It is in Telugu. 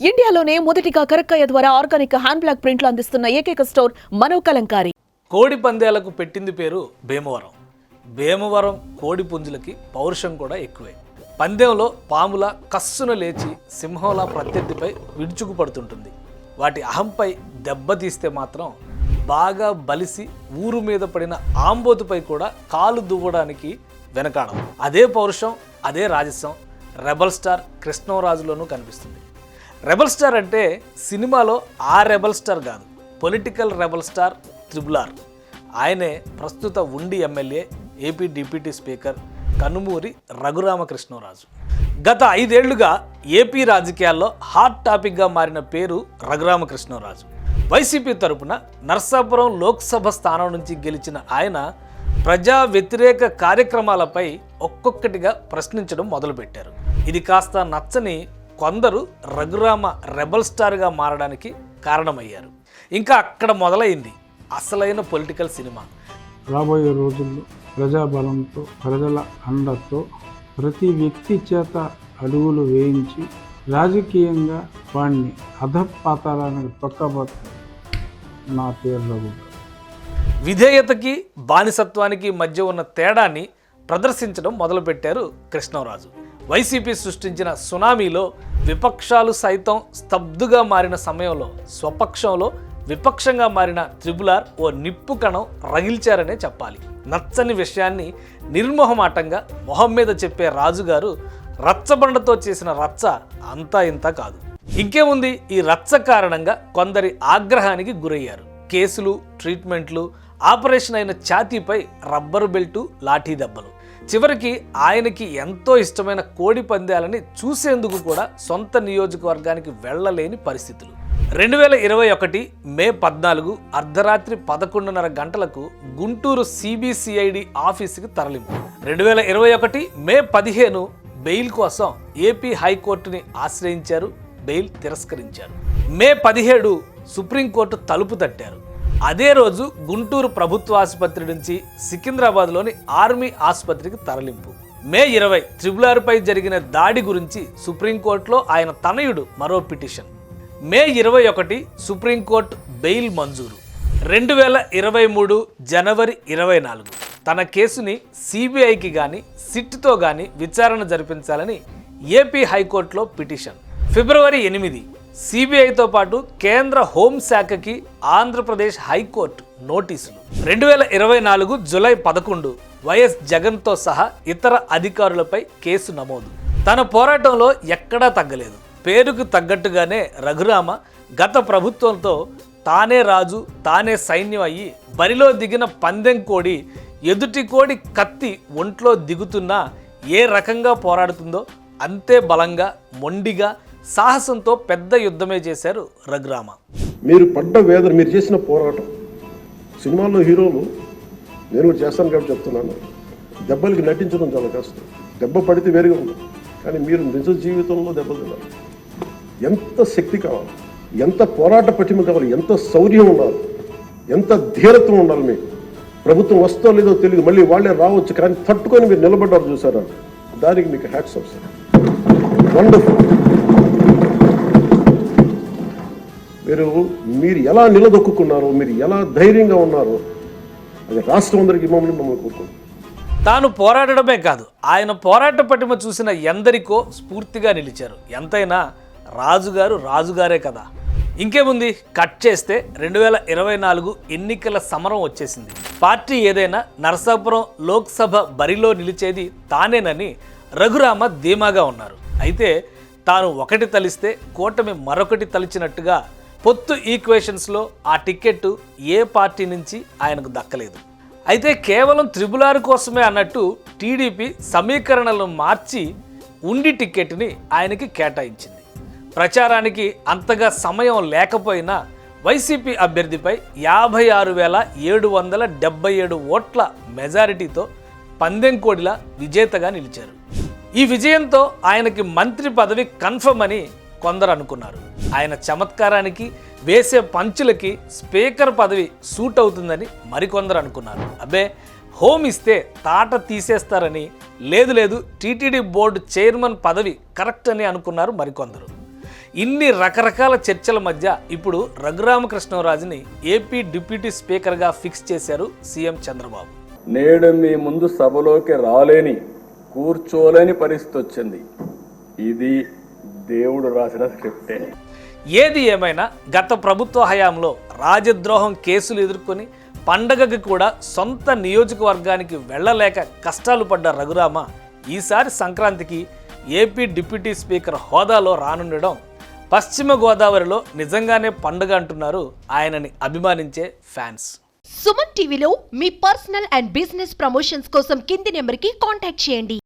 ఇండియాలోనే మొదటిగా కరక్కయ్య ద్వారా ఆర్గానిక్ హ్యాండ్ బ్లాక్ ప్రింట్లు అందిస్తున్న ఏకైక స్టోర్ మనో కలంకారీ. కోడి పందేలకు పెట్టింది పేరు భీమవరం. భీమవరం కోడి పుంజులకి పౌరుషం కూడా ఎక్కువే. పందెంలో పాముల కస్సున లేచి సింహంలా ప్రత్యర్థిపై విడుచుకుపడుతుంటుంది. వాటి అహంపై దెబ్బతీస్తే మాత్రం బాగా బలిసి ఊరు మీద పడిన ఆంబోతుపై కూడా కాలు దువ్వడానికి వెనకాడం. అదే పౌరుషం, అదే రాజస్వం రెబల్ స్టార్ కృష్ణరాజులోనూ కనిపిస్తుంది. రెబల్ స్టార్ అంటే సినిమాలో ఆ రెబల్ స్టార్ కాదు, పొలిటికల్ రెబల్ స్టార్ త్రిబుల్. ఆయనే ప్రస్తుత ఉండి MLA, AP deputy speaker Kanumuri Raghuramakrishnaraju. గత 5 ఏళ్లుగా ఏపీ రాజకీయాల్లో హాట్ టాపిక్గా మారిన పేరు రఘురామకృష్ణరాజు. వైసీపీ తరపున నర్సాపురం లోక్సభ స్థానం నుంచి గెలిచిన ఆయన ప్రజా వ్యతిరేక కార్యక్రమాలపై ఒక్కొక్కటిగా ప్రశ్నించడం మొదలుపెట్టారు. ఇది కాస్త నచ్చని కొందరు రఘురామ రెబల్ స్టార్గా మారడానికి కారణమయ్యారు. ఇంకా అక్కడ మొదలైంది అసలైన పొలిటికల్ సినిమా. రాబోయే రోజుల్లో ప్రజాబలంతో, ప్రజల అండతో ప్రతి వ్యక్తి చేత అడుగులు వేయించి రాజకీయంగా వాడిని అధపాతాళానికి తొక్కబోత నా పేరు రఘు. విధేయతకి బానిసత్వానికి మధ్య ఉన్న తేడాన్ని ప్రదర్శించడం మొదలుపెట్టారు కృష్ణరాజు. వైసీపీ సృష్టించిన సునామీలో విపక్షాలు సైతం స్తబ్దుగా మారిన సమయంలో స్వపక్షంలో విపక్షంగా మారిన త్రిబుల్ ఓ నిప్పు కణం రగిల్చారనే చెప్పాలి. నచ్చని విషయాన్ని నిర్మోహమాటంగా మొహం మీద చెప్పే రాజుగారు రచ్చబండతో చేసిన రచ్చ అంతా ఇంత కాదు. ఇంకేముంది, ఈ రచ్చ కారణంగా కొందరి ఆగ్రహానికి గురయ్యారు. కేసులు, ట్రీట్మెంట్లు, ఆపరేషన్ అయిన ఛాతీపై రబ్బరు బెల్టు, లాఠీ దెబ్బలు. చివరికి ఆయనకి ఎంతో ఇష్టమైన కోడి పందాలని చూసేందుకు కూడా సొంత నియోజకవర్గానికి వెళ్ళలేని పరిస్థితులు. 2021 మే 14 అర్ధరాత్రి 11:30 గంటలకు గుంటూరు సిబిసిఐడి ఆఫీసుకి తరలింపు. 2021 మే 15 బెయిల్ కోసం ఏపీ హైకోర్టుని ఆశ్రయించారు. బెయిల్ తిరస్కరించారు. మే 17 సుప్రీంకోర్టు తలుపు తట్టారు. అదే రోజు గుంటూరు ప్రభుత్వ ఆసుపత్రి నుంచి సికింద్రాబాద్లోని ఆర్మీ ఆసుపత్రికి తరలింపు. మే 20 త్రిబుల్ పై జరిగిన దాడి గురించి సుప్రీంకోర్టులో ఆయన తనయుడు మరో పిటిషన్. మే 21 సుప్రీంకోర్టు బెయిల్ మంజూరు. 2023 జనవరి 24 తన కేసుని సిబిఐకి కానీ సిట్తో కానీ విచారణ జరిపించాలని ఏపీ హైకోర్టులో పిటిషన్. ఫిబ్రవరి 8 సిబిఐతో పాటు కేంద్ర హోంశాఖకి ఆంధ్రప్రదేశ్ హైకోర్టు నోటీసులు. 2024 జూలై 11 వైఎస్ జగన్తో సహా ఇతర అధికారులపై కేసు నమోదు. తన పోరాటంలో ఎక్కడా తగ్గలేదు. పేరుకు తగ్గట్టుగానే రఘురామ గత ప్రభుత్వంతో తానే రాజు, తానే సైన్యం అయ్యి బరిలో దిగిన పందెం కోడి ఎదుటి కోడి కత్తి ఒంట్లో దిగుతున్నా ఏ రకంగా పోరాడుతుందో అంతే బలంగా, మొండిగా, సాహసంతో పెద్ద యుద్ధమే చేశారు రఘురామ. మీరు పడ్డ వేదన, మీరు చేసిన పోరాటం, సినిమాల్లో హీరోలు, నేను కూడా చేస్తాను కాబట్టి చెప్తున్నాను, దెబ్బలకి నటించడం చాలా కష్టం. దెబ్బ పడితే వేరుగా ఉంటుంది, కానీ మీరు నిజ జీవితంలో దెబ్బలు తిన్నారు. ఎంత శక్తి కావాలి, ఎంత పోరాట పటిమ కావాలి, ఎంత శౌర్యం ఉండాలి, ఎంత ధీరత్వం ఉండాలి. మీకు ప్రభుత్వం వస్తో లేదో తెలియదు, మళ్ళీ వాళ్ళే రావచ్చు, కానీ తట్టుకొని మీరు నిలబడ్డారు చూసారా, దానికి మీకు హ్యాట్స్ ఆఫ్ సార్. వండర్ఫుల్. మీరు ఎలా నిలదొక్కున్నారో, మీరు ఎలా ధైర్యంగా ఉన్నారో అది రాష్ట్రం అందరికీ మమ్మల్ని కోరుకుంటున్నాం. తాను పోరాడడమే కాదు, ఆయన పోరాట పటిమ చూసిన ఎందరికో స్ఫూర్తిగా నిలిచారు. ఎంతైనా రాజుగారు రాజుగారే కదా. ఇంకేముంది, కట్ చేస్తే 2024 ఎన్నికల సమరం వచ్చేసింది. పార్టీ ఏదైనా నరసాపురం లోక్సభ బరిలో నిలిచేది తానేనని రఘురామ ధీమాగా ఉన్నారు. అయితే తాను ఒకటి తలిస్తే కూటమి మరొకటి తలిచినట్టుగా పొత్తు ఈక్వేషన్స్లో ఆ టికెట్ ఏ పార్టీ నుంచి ఆయనకు దక్కలేదు. అయితే కేవలం త్రిబుల్ కోసమే అన్నట్టు టీడీపీ సమీకరణలను మార్చి ఉండి టికెట్ని ఆయనకి కేటాయించింది. ప్రచారానికి అంతగా సమయం లేకపోయినా వైసీపీ అభ్యర్థిపై 56,777 ఓట్ల మెజారిటీతో పందెంకోడిలా విజేతగా నిలిచారు. ఈ విజయంతో ఆయనకి మంత్రి పదవి కన్ఫర్మ్ అని కొందరు అనుకున్నారు. ఆయన చమత్కారానికి, వేసే పంచులకి స్పీకర్ పదవి సూట్ అవుతుందని మరికొందరు అనుకున్నారు. అబ్బే, హోమ్ ఇస్తే తాట తీసేస్తారని, లేదు టీటీడీ బోర్డు చైర్మన్ పదవి కరెక్ట్ అని అనుకున్నారు మరికొందరు. ఇన్ని రకరకాల చర్చల మధ్య ఇప్పుడు రఘురామకృష్ణరాజుని ఏపీ డిప్యూటీ స్పీకర్గా ఫిక్స్ చేశారు సీఎం చంద్రబాబు. నేడు మీ ముందు సభలోకి రాలేని, కూర్చోలేని పరిస్థితి వచ్చింది. ఇది దేవుడు రాసిన స్క్రిప్టే. ఏది ఏమైనా గత ప్రభుత్వ హయాంలో రాజద్రోహం కేసులు ఎదుర్కొని పండగకి కూడా సొంత నియోజకవర్గానికి వెళ్ళలేక కష్టాలు పడ్డ రఘురామ ఈసారి సంక్రాంతికి ఏపీ డిప్యూటీ స్పీకర్ హోదాలో రానుండడం పశ్చిమ గోదావరిలో నిజంగానే పండుగ అంటున్నారు ఆయనని అభిమానించే ఫ్యాన్స్. సుమన్ టీవీలో మీ పర్సనల్ అండ్ బిజినెస్ ప్రమోషన్స్ కోసం కింది నెంబర్కి కాంటాక్ట్ చేయండి.